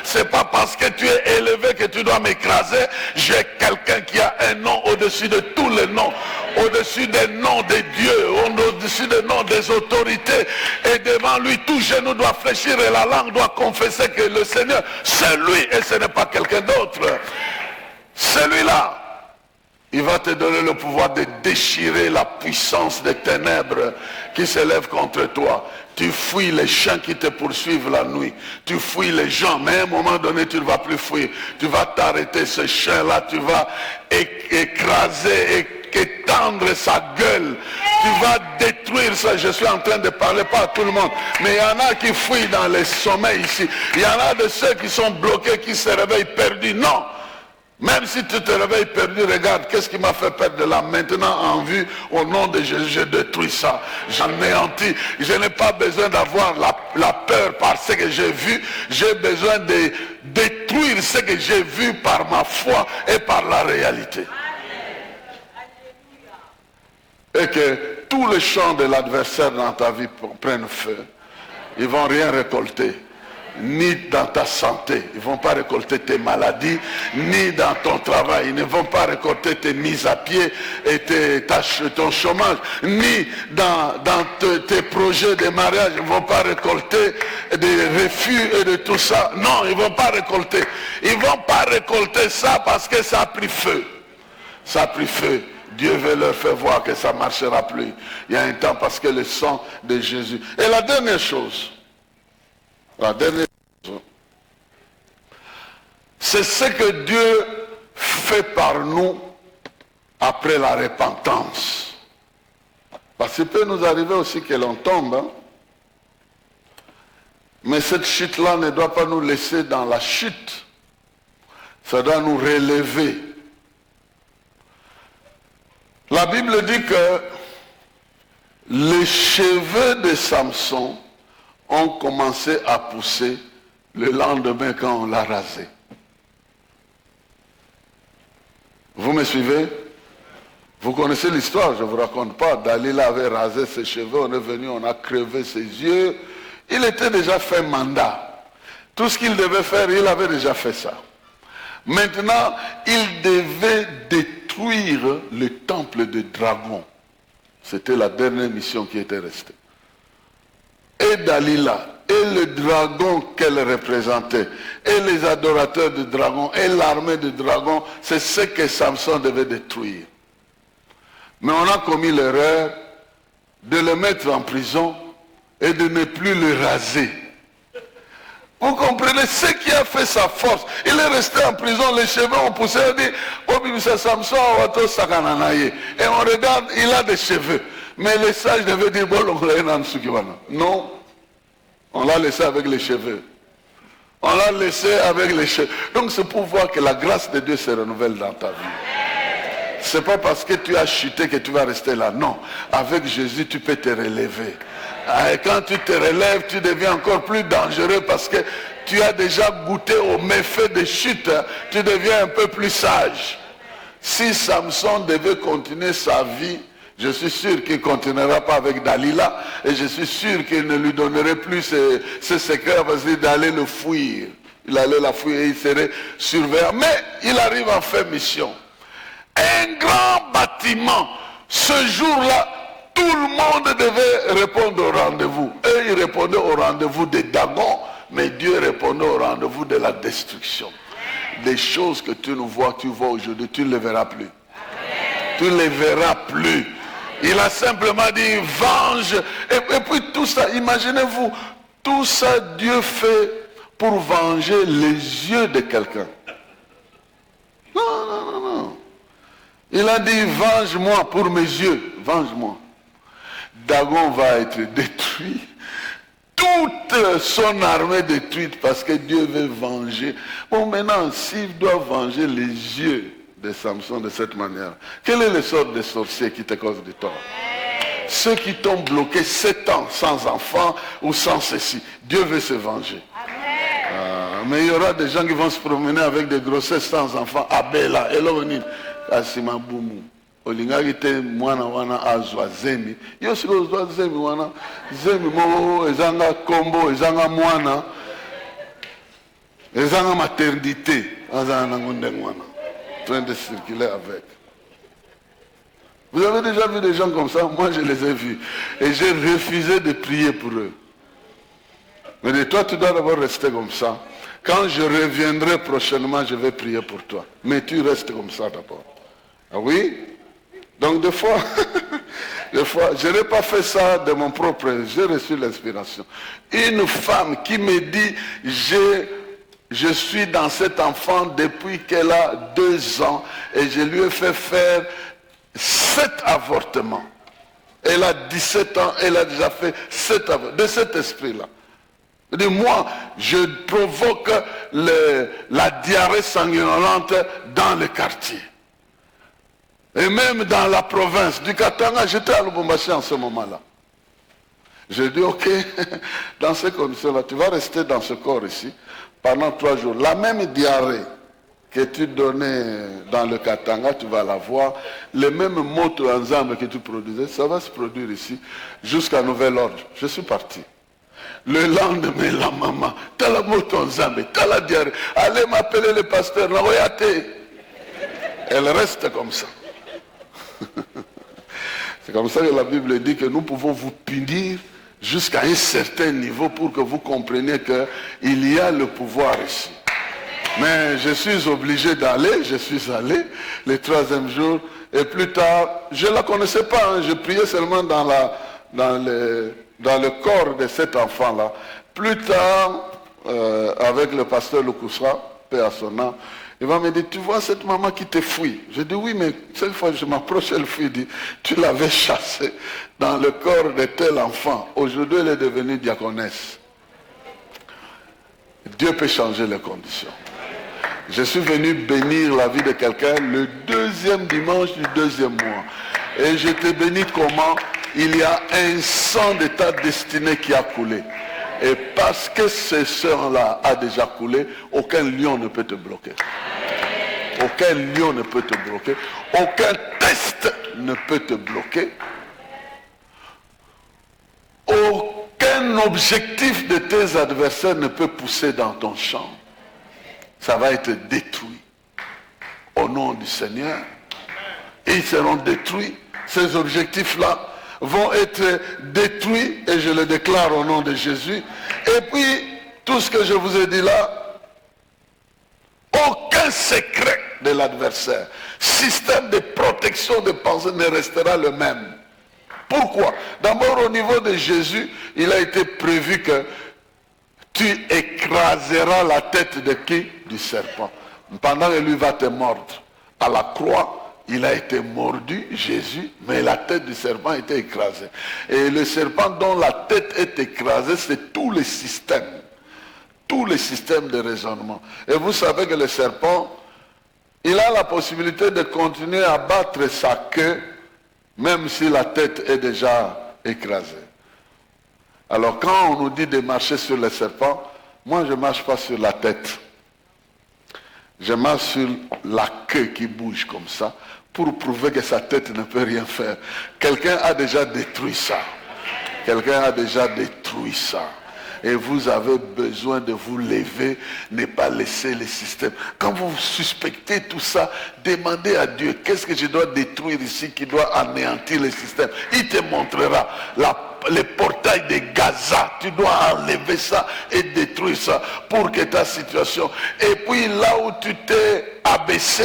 C'est pas parce que tu es élevé que tu dois m'écraser. J'ai quelqu'un qui a un nom au-dessus de tous les noms, au-dessus des noms de Dieu, au-dessus des noms des autorités. Et devant lui, tout genou doit fléchir et la langue doit confesser que le Seigneur, c'est lui et ce n'est pas quelqu'un d'autre. Celui-là, il va te donner le pouvoir de déchirer la puissance des ténèbres qui s'élèvent contre toi. Tu fuis les chiens qui te poursuivent la nuit. Tu fuis les gens, mais à un moment donné, tu ne vas plus fuir. Tu vas t'arrêter, ce chien-là, tu vas écraser et étendre sa gueule. Tu vas détruire ça. Je suis en train de parler pas à tout le monde. Mais il y en a qui fuient dans les sommets ici. Il y en a de ceux qui sont bloqués, qui se réveillent perdus. Non. Même si tu te réveilles perdu, regarde, qu'est-ce qui m'a fait perdre de là maintenant en vue, au nom de Jésus, je détruis ça. J'anéantis. Je n'ai pas besoin d'avoir la peur par ce que j'ai vu. J'ai besoin de détruire ce que j'ai vu par ma foi et par la réalité. Et que tous les champs de l'adversaire dans ta vie prennent feu. Ils ne vont rien récolter. Ni dans ta santé, ils ne vont pas récolter tes maladies, ni dans ton travail, ils ne vont pas récolter tes mises à pied et ton chômage, ni dans tes projets de mariage, ils ne vont pas récolter des refus et de tout ça. Non, ils ne vont pas récolter. Ils ne vont pas récolter ça parce que ça a pris feu. Ça a pris feu. Dieu veut leur faire voir que ça ne marchera plus. Il y a un temps parce que le sang de Jésus. Et la dernière chose, c'est ce que Dieu fait par nous après la repentance. Parce qu'il peut nous arriver aussi que l'on tombe. Hein. Mais cette chute-là ne doit pas nous laisser dans la chute. Ça doit nous relever. La Bible dit que les cheveux de Samson ont commencé à pousser le lendemain quand on l'a rasé. Vous me suivez? Vous connaissez l'histoire, je ne vous raconte pas. Dalila avait rasé ses cheveux, on est venu, on a crevé ses yeux. Il était déjà fait mandat. Tout ce qu'il devait faire, il avait déjà fait ça. Maintenant, il devait détruire le temple de Dragon. C'était la dernière mission qui était restée. Et Dalila, et le dragon qu'elle représentait, et les adorateurs du dragon, et l'armée du dragon, c'est ce que Samson devait détruire. Mais on a commis l'erreur de le mettre en prison et de ne plus le raser. Vous comprenez ce qui a fait sa force. Il est resté en prison, les cheveux ont poussé, on dit, oh, c'est Samson, et on regarde, il a des cheveux. Mais les sages devaient dire, non, on l'a laissé avec les cheveux. On l'a laissé avec les cheveux. Donc c'est pour voir que la grâce de Dieu se renouvelle dans ta vie. Ce n'est pas parce que tu as chuté que tu vas rester là. Non, avec Jésus, tu peux te relever. Et quand tu te relèves, tu deviens encore plus dangereux parce que tu as déjà goûté aux méfaits de chute. Tu deviens un peu plus sage. Si Samson devait continuer sa vie, je suis sûr qu'il ne continuera pas avec Dalila. Et je suis sûr qu'il ne lui donnerait plus ses secrets parce qu'il allait le fuir. Il allait la fuir et il serait surveillant. Mais il arrive en fait mission. Un grand bâtiment. Ce jour-là, tout le monde devait répondre au rendez-vous. Et il répondait au rendez-vous des Dagon, mais Dieu répondait au rendez-vous de la destruction. Des choses que tu ne vois, tu vois aujourd'hui, tu ne les verras plus. Tu ne les verras plus. Il a simplement dit, venge. Et puis tout ça, imaginez-vous, tout ça Dieu fait pour venger les yeux de quelqu'un. Non, non, non, non. Il a dit, venge-moi pour mes yeux, venge-moi. Dagon va être détruit. Toute son armée détruite parce que Dieu veut venger. Bon, maintenant, s'il doit venger les yeux de Samson de cette manière, quelle est le sort des sorciers qui te causent du tort? Ceux qui t'ont bloqué 7 ans sans enfant ou sans ceci. Dieu veut se venger. Mais il y aura des gens qui vont se promener avec des grossesses sans enfant. Abela, Elohim, Asima Boumou. Olingaki te mwana wana azwa zemi. Yo siko azwa zemi wana. Zemi mo ezanga kombo, ezanga mwana. Ezanga maternité. Azanga nangonde mwana. En train de circuler avec. Vous avez déjà vu des gens comme ça? Moi je les ai vus. Et j'ai refusé de prier pour eux. Mais de toi tu dois d'abord rester comme ça. Quand je reviendrai prochainement, je vais prier pour toi. Mais tu restes comme ça d'abord. Ah oui? Donc des fois, je n'ai pas fait ça de mon propre, j'ai reçu l'inspiration. Une femme qui me dit, je suis dans cet enfant depuis qu'elle a 2 ans et je lui ai fait faire 7 avortements. Elle a 17 ans, elle a déjà fait 7 avortements, de cet esprit-là. Moi, je provoque la diarrhée sanguinolente dans le quartier. Et même dans la province du Katanga, j'étais à Lubumbashi en ce moment-là. J'ai dit, ok, dans ces conditions-là, tu vas rester dans ce corps ici pendant 3 jours. La même diarrhée que tu donnais dans le Katanga, tu vas la voir. Les mêmes motos ensemble que tu produisais, ça va se produire ici jusqu'à nouvel ordre. Je suis parti. Le lendemain, la maman, t'as la moto ensemble, t'as la diarrhée. Allez m'appeler le pasteur, elle reste comme ça. C'est comme ça que la Bible dit que nous pouvons vous punir jusqu'à un certain niveau pour que vous compreniez qu'il y a le pouvoir ici. Mais je suis obligé d'aller, je suis allé le 3e jour et plus tard, je ne la connaissais pas, je priais seulement dans le corps de cet enfant-là. Plus tard, avec le pasteur Lukusra, paix à son âme, Il va me dire, tu vois cette maman qui te fuit. Je dis, oui, mais cette fois je m'approche, elle fuit. Il dit, tu l'avais chassée dans le corps de tel enfant. Aujourd'hui, elle est devenue diaconesse. Dieu peut changer les conditions. Je suis venu bénir la vie de quelqu'un le 2e dimanche du 2e mois. Et je te bénis comment il y a un sang de ta destinée qui a coulé. Et parce que ce sang-là a déjà coulé, aucun lion ne peut te bloquer. Aucun lion ne peut te bloquer. Aucun test ne peut te bloquer. Aucun objectif de tes adversaires ne peut pousser dans ton champ. Ça va être détruit. Au nom du Seigneur. Ils seront détruits. Ces objectifs-là vont être détruits. Et je le déclare au nom de Jésus. Et puis, tout ce que je vous ai dit là, aucun secret de l'adversaire, système de protection de pensée ne restera le même. Pourquoi? D'abord, au niveau de Jésus, il a été prévu que tu écraseras la tête de qui? Du serpent. Pendant que lui va te mordre. À la croix, il a été mordu, Jésus, mais la tête du serpent a été écrasée. Et le serpent dont la tête est écrasée, c'est tous les systèmes. Tous les systèmes de raisonnement. Et vous savez que le serpent, il a la possibilité de continuer à battre sa queue, même si la tête est déjà écrasée. Alors quand on nous dit de marcher sur le serpent, moi je ne marche pas sur la tête. Je marche sur la queue qui bouge comme ça, pour prouver que sa tête ne peut rien faire. Quelqu'un a déjà détruit ça. Quelqu'un a déjà détruit ça. Et vous avez besoin de vous lever, ne pas laisser les systèmes. Quand vous suspectez tout ça, demandez à Dieu, qu'est-ce que je dois détruire ici qui doit anéantir les systèmes? Il te montrera les portails de Gaza. Tu dois enlever ça et détruire ça pour que ta situation... Et puis là où tu t'es abaissé,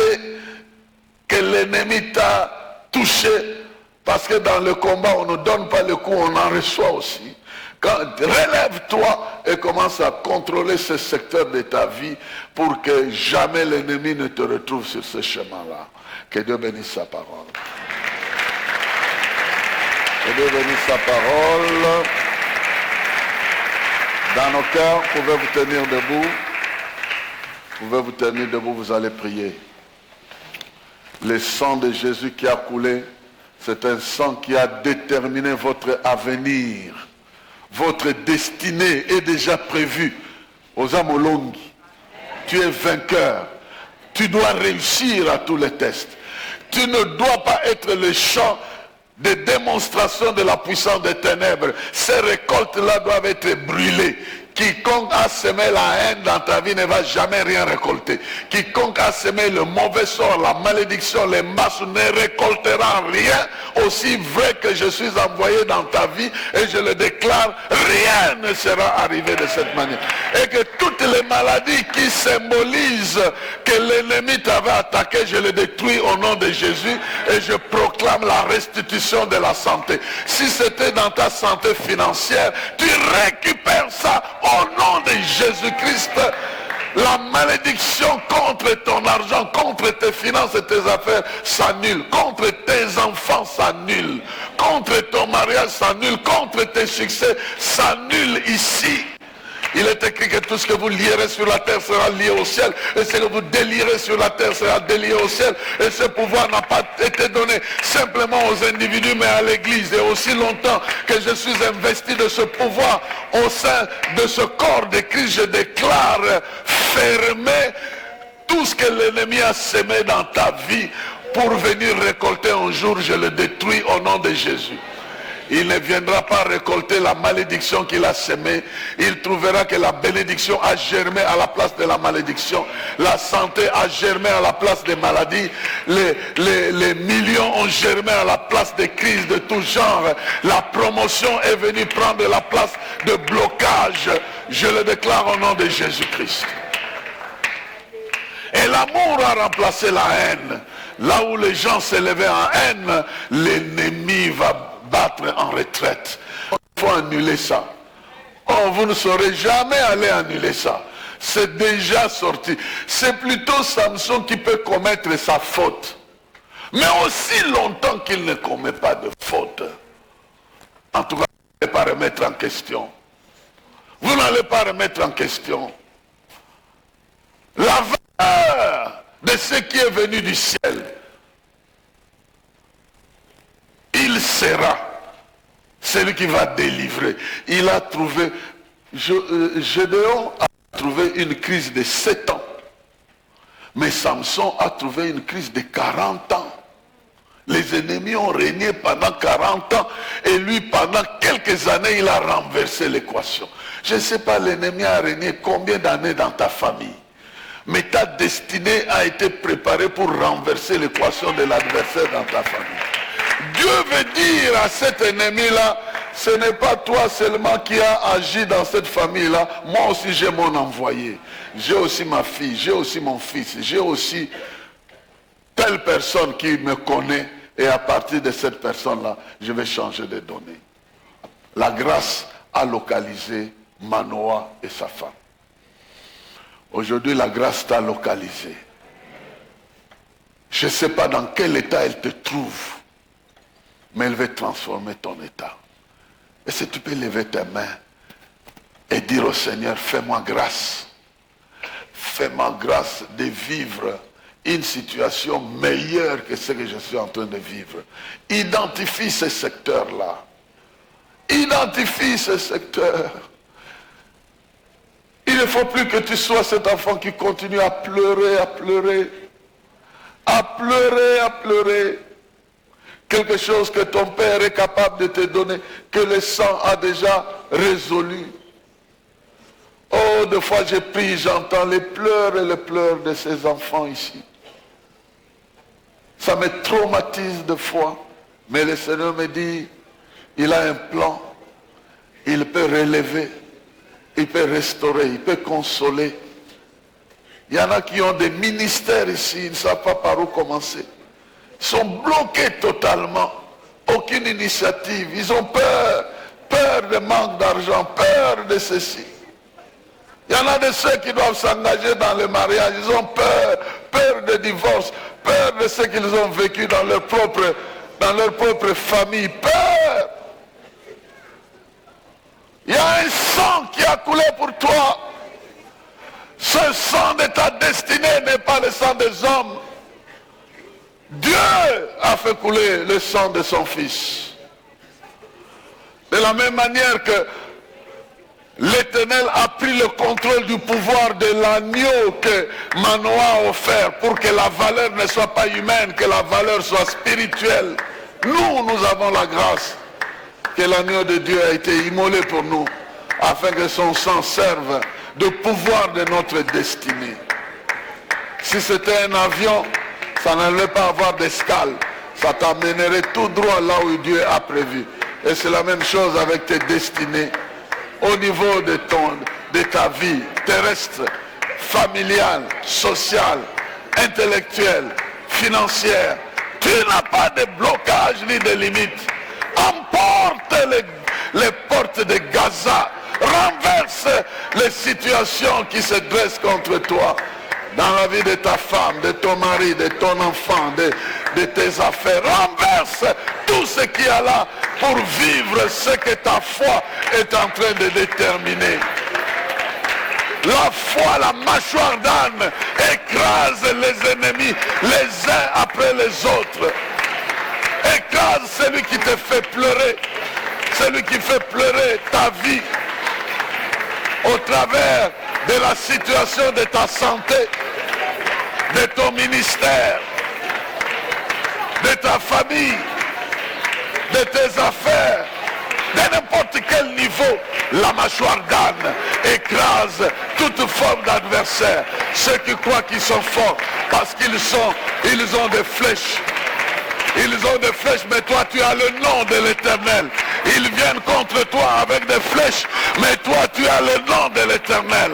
que l'ennemi t'a touché, parce que dans le combat, on ne donne pas le coup, on en reçoit aussi. Relève-toi et commence à contrôler ce secteur de ta vie pour que jamais l'ennemi ne te retrouve sur ce chemin-là. Que Dieu bénisse sa parole. Que Dieu bénisse sa parole. Dans nos cœurs, vous pouvez vous tenir debout. Vous pouvez vous tenir debout, vous allez prier. Le sang de Jésus qui a coulé, c'est un sang qui a déterminé votre avenir. Votre destinée est déjà prévue. Aux Amolongi, tu es vainqueur. Tu dois réussir à tous les tests. Tu ne dois pas être le champ de démonstration de la puissance des ténèbres. Ces récoltes-là doivent être brûlées. Quiconque a semé la haine dans ta vie ne va jamais rien récolter. Quiconque a semé le mauvais sort, la malédiction, les masses ne récoltera rien. Aussi vrai que je suis envoyé dans ta vie et je le déclare, rien ne sera arrivé de cette manière. Et que toutes les maladies qui symbolisent que l'ennemi t'avait attaqué, je les détruis au nom de Jésus et je proclame la restitution de la santé. Si c'était dans ta santé financière, tu récupères ça au nom de Jésus-Christ. La malédiction contre ton argent, contre tes finances et tes affaires s'annule. Contre tes enfants s'annule. Contre ton mariage s'annule. Contre tes succès s'annule ici. Il est écrit que tout ce que vous lierez sur la terre sera lié au ciel. Et ce que vous délierez sur la terre sera délié au ciel. Et ce pouvoir n'a pas été donné simplement aux individus, mais à l'église. Et aussi longtemps que je suis investi de ce pouvoir au sein de ce corps de Christ, je déclare fermer tout ce que l'ennemi a semé dans ta vie pour venir récolter un jour. Je le détruis au nom de Jésus. Il ne viendra pas récolter la malédiction qu'il a semée. Il trouvera que la bénédiction a germé à la place de la malédiction. La santé a germé à la place des maladies. Les millions ont germé à la place des crises de tout genre. La promotion est venue prendre la place de blocage. Je le déclare au nom de Jésus-Christ. Et l'amour a remplacé la haine. Là où les gens s'élevaient en haine, l'ennemi va battre en retraite. Il faut annuler ça. Oh, vous ne saurez jamais aller annuler ça. C'est déjà sorti. C'est plutôt Samson qui peut commettre sa faute. Mais aussi longtemps qu'il ne commet pas de faute. En tout cas, vous n'allez pas remettre en question. Vous n'allez pas remettre en question la valeur de ce qui est venu du ciel. Il sera celui qui va délivrer. Il a trouvé, Gédéon a trouvé une crise de 7 ans. Mais Samson a trouvé une crise de 40 ans. Les ennemis ont régné pendant 40 ans et lui, pendant quelques années, il a renversé l'équation. Je ne sais pas, l'ennemi a régné combien d'années dans ta famille. Mais ta destinée a été préparée pour renverser l'équation de l'adversaire dans ta famille. Dieu veut dire à cet ennemi-là, ce n'est pas toi seulement qui as agi dans cette famille-là. Moi aussi j'ai mon envoyé. J'ai aussi ma fille, j'ai aussi mon fils, j'ai aussi telle personne qui me connaît. Et à partir de cette personne-là, je vais changer de données. La grâce a localisé Manoah et sa femme. Aujourd'hui, la grâce t'a localisé. Je ne sais pas dans quel état elle te trouve, mais elle veut transformer ton état. Et si tu peux lever tes mains et dire au Seigneur, fais-moi grâce. Fais-moi grâce de vivre une situation meilleure que ce que je suis en train de vivre. Identifie ce secteur-là. Identifie ce secteur. Il ne faut plus que tu sois cet enfant qui continue à pleurer, à pleurer. À pleurer, à pleurer. Quelque chose que ton père est capable de te donner, que le sang a déjà résolu. Oh, des fois j'ai pris, j'entends les pleurs et les pleurs de ces enfants ici. Ça me traumatise de fois. Mais le Seigneur me dit, il a un plan. Il peut relever. Il peut restaurer. Il peut consoler. Il y en a qui ont des ministères ici. Ils ne savent pas par où commencer. Ils sont bloqués totalement. Aucune initiative. Ils ont peur. Peur de manque d'argent. Peur de ceci. Il y en a de ceux qui doivent s'engager dans le mariage. Ils ont peur. Peur de divorce. Peur de ce qu'ils ont vécu dans leur propre famille. Peur. Il y a un sang qui a coulé pour toi. Ce sang de ta destinée n'est pas le sang des hommes. Dieu a fait couler le sang de son Fils. De la même manière que l'Éternel a pris le contrôle du pouvoir de l'agneau que Manoah a offert pour que la valeur ne soit pas humaine, que la valeur soit spirituelle. Nous avons la grâce que l'agneau de Dieu a été immolé pour nous, afin que son sang serve de pouvoir de notre destinée. Si c'était un avion, ça n'allait pas avoir d'escale. Ça t'amènerait tout droit là où Dieu a prévu. Et c'est la même chose avec tes destinées. Au niveau de ta vie terrestre, familiale, sociale, intellectuelle, financière, tu n'as pas de blocage ni de limite. Emporte les portes de Gaza, renverse les situations qui se dressent contre toi. Dans la vie de ta femme, de ton mari, de ton enfant, de tes affaires. Renverse tout ce qui est là pour vivre ce que ta foi est en train de déterminer. La foi, la mâchoire d'âne, écrase les ennemis les uns après les autres. Écrase celui qui te fait pleurer, celui qui fait pleurer ta vie au travers de la situation de ta santé, de ton ministère, de ta famille, de tes affaires, de n'importe quel niveau. La mâchoire d'âne écrase toute forme d'adversaire. Ceux qui croient qu'ils sont forts parce qu'ils ont des flèches. Ils ont des flèches, mais toi tu as le nom de l'Éternel. Ils viennent contre toi avec des flèches, mais toi tu as le nom de l'Éternel.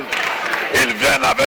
Ils viennent avec